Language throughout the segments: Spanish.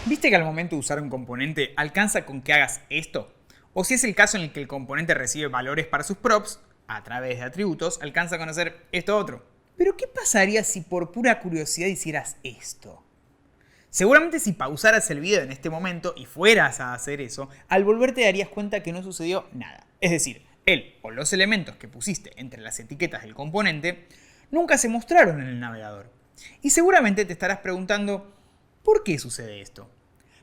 ¿Viste que al momento de usar un componente alcanza con que hagas esto? O si es el caso en el que el componente recibe valores para sus props, a través de atributos, alcanza con hacer esto otro. Pero ¿qué pasaría si por pura curiosidad hicieras esto? Seguramente si pausaras el video en este momento y fueras a hacer eso, al volver te darías cuenta que no sucedió nada. Es decir, él o los elementos que pusiste entre las etiquetas del componente nunca se mostraron en el navegador. Y seguramente te estarás preguntando, ¿por qué sucede esto?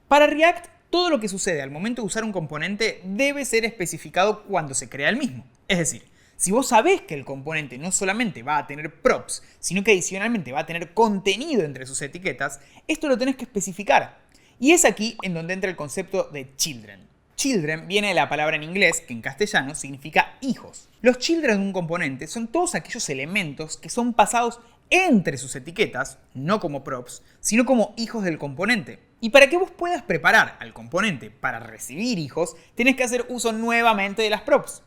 Para React, todo lo que sucede al momento de usar un componente debe ser especificado cuando se crea el mismo. Es decir, si vos sabés que el componente no solamente va a tener props, sino que adicionalmente va a tener contenido entre sus etiquetas, esto lo tenés que especificar. Y es aquí en donde entra el concepto de children. Children viene de la palabra en inglés, que en castellano significa hijos. Los children de un componente son todos aquellos elementos que son pasados entre sus etiquetas, no como props, sino como hijos del componente. Y para que vos puedas preparar al componente para recibir hijos, tenés que hacer uso nuevamente de las props.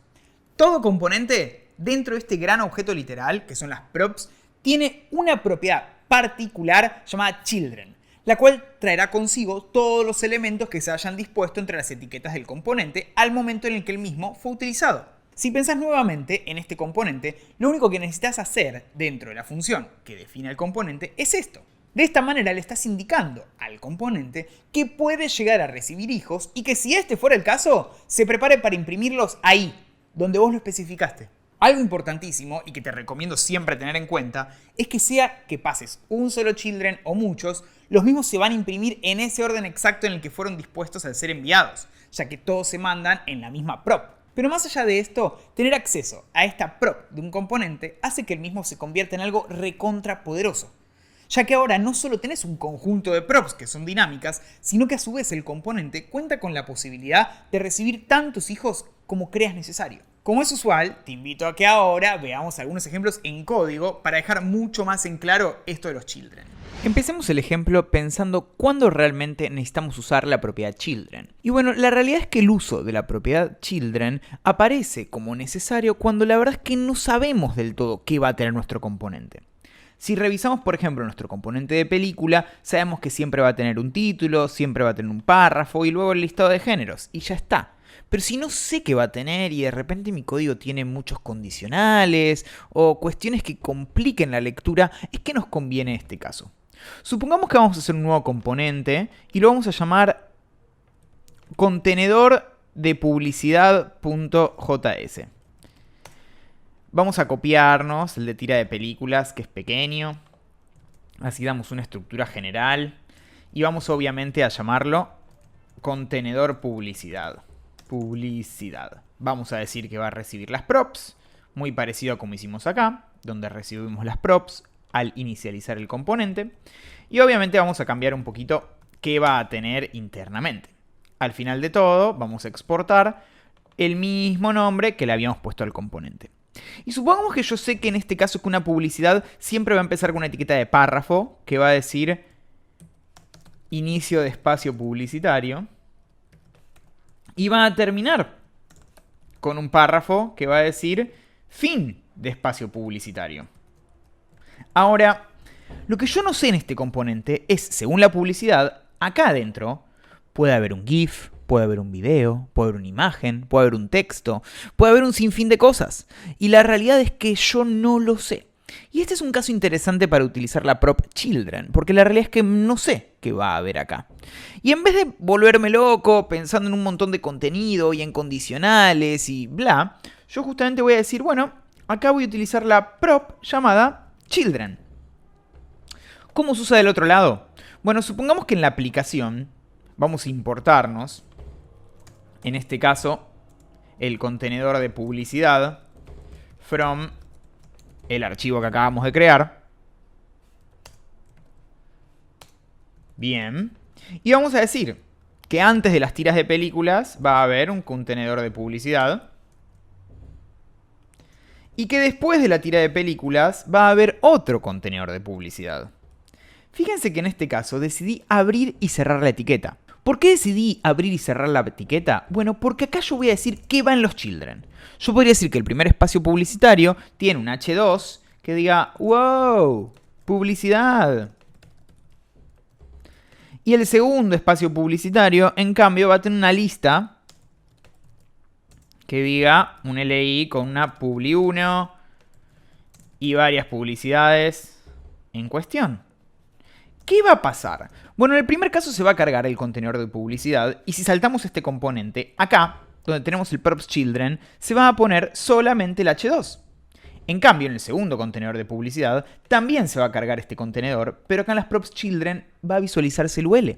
Todo componente dentro de este gran objeto literal, que son las props, tiene una propiedad particular llamada children, la cual traerá consigo todos los elementos que se hayan dispuesto entre las etiquetas del componente al momento en el que el mismo fue utilizado. Si pensás nuevamente en este componente, lo único que necesitas hacer dentro de la función que define el componente es esto. De esta manera le estás indicando al componente que puede llegar a recibir hijos y que si este fuera el caso, se prepare para imprimirlos ahí, donde vos lo especificaste. Algo importantísimo y que te recomiendo siempre tener en cuenta es que sea que pases un solo children o muchos, los mismos se van a imprimir en ese orden exacto en el que fueron dispuestos al ser enviados, ya que todos se mandan en la misma prop. Pero más allá de esto, tener acceso a esta prop de un componente hace que el mismo se convierta en algo recontra poderoso, ya que ahora no solo tenés un conjunto de props que son dinámicas, sino que a su vez el componente cuenta con la posibilidad de recibir tantos hijos como creas necesario. Como es usual, te invito a que ahora veamos algunos ejemplos en código para dejar mucho más en claro esto de los children. Empecemos el ejemplo pensando cuándo realmente necesitamos usar la propiedad children. Y bueno, la realidad es que el uso de la propiedad children aparece como necesario cuando la verdad es que no sabemos del todo qué va a tener nuestro componente. Si revisamos, por ejemplo, nuestro componente de película, sabemos que siempre va a tener un título, siempre va a tener un párrafo y luego el listado de géneros, y ya está. Pero si no sé qué va a tener y de repente mi código tiene muchos condicionales o cuestiones que compliquen la lectura, es que nos conviene este caso. Supongamos que vamos a hacer un nuevo componente y lo vamos a llamar contenedor de publicidad.js. Vamos a copiarnos el de tira de películas, que es pequeño. Así damos una estructura general. Y vamos obviamente a llamarlo contenedor publicidad. Publicidad. Vamos a decir que va a recibir las props. Muy parecido a como hicimos acá, donde recibimos las props al inicializar el componente. Y obviamente vamos a cambiar un poquito qué va a tener internamente. Al final de todo, vamos a exportar el mismo nombre que le habíamos puesto al componente. Y supongamos que yo sé que en este caso que una publicidad siempre va a empezar con una etiqueta de párrafo que va a decir inicio de espacio publicitario y va a terminar con un párrafo que va a decir fin de espacio publicitario. Ahora, lo que yo no sé en este componente es, según la publicidad, acá adentro puede haber un GIF, puede haber un video, puede haber una imagen, puede haber un texto, puede haber un sinfín de cosas. Y la realidad es que yo no lo sé. Y este es un caso interesante para utilizar la prop children, porque la realidad es que no sé qué va a haber acá. Y en vez de volverme loco pensando en un montón de contenido y en condicionales y bla, yo justamente voy a decir, bueno, acá voy a utilizar la prop llamada children. ¿Cómo se usa del otro lado? Bueno, supongamos que en la aplicación vamos a importarnos, en este caso, el contenedor de publicidad from el archivo que acabamos de crear. Bien. Y vamos a decir que antes de las tiras de películas va a haber un contenedor de publicidad. Y que después de la tira de películas va a haber otro contenedor de publicidad. Fíjense que en este caso decidí abrir y cerrar la etiqueta. ¿Por qué decidí abrir y cerrar la etiqueta? Bueno, porque acá yo voy a decir qué va en los children. Yo podría decir que el primer espacio publicitario tiene un H2 que diga, wow, publicidad. Y el segundo espacio publicitario, en cambio, va a tener una lista que diga un LI con una publi 1 y varias publicidades en cuestión. ¿Qué va a pasar? Bueno, en el primer caso se va a cargar el contenedor de publicidad y si saltamos este componente, acá, donde tenemos el props children, se va a poner solamente el H2. En cambio, en el segundo contenedor de publicidad, también se va a cargar este contenedor, pero acá en las props children va a visualizarse el UL.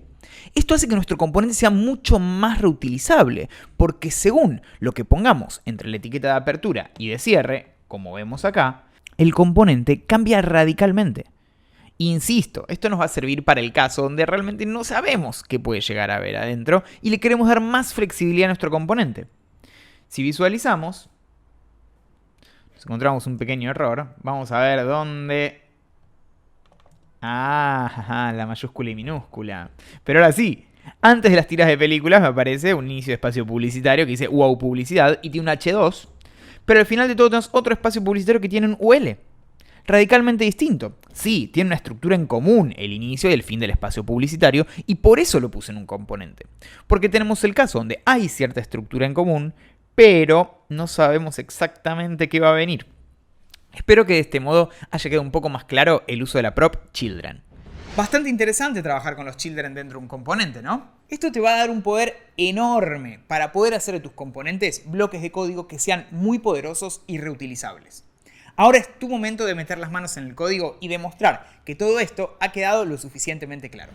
Esto hace que nuestro componente sea mucho más reutilizable, porque según lo que pongamos entre la etiqueta de apertura y de cierre, como vemos acá, el componente cambia radicalmente. Insisto, esto nos va a servir para el caso donde realmente no sabemos qué puede llegar a haber adentro y le queremos dar más flexibilidad a nuestro componente. Si visualizamos, nos encontramos un pequeño error. Vamos a ver dónde... la mayúscula y minúscula. Pero ahora sí, antes de las tiras de películas me aparece un inicio de espacio publicitario que dice wow publicidad y tiene un H2. Pero al final de todo tenemos otro espacio publicitario que tiene un UL. Radicalmente distinto. Sí, tiene una estructura en común, el inicio y el fin del espacio publicitario, y por eso lo puse en un componente. Porque tenemos el caso donde hay cierta estructura en común, pero no sabemos exactamente qué va a venir. Espero que de este modo haya quedado un poco más claro el uso de la prop children. Bastante interesante trabajar con los children dentro de un componente, ¿no? Esto te va a dar un poder enorme para poder hacer de tus componentes bloques de código que sean muy poderosos y reutilizables. Ahora es tu momento de meter las manos en el código y demostrar que todo esto ha quedado lo suficientemente claro.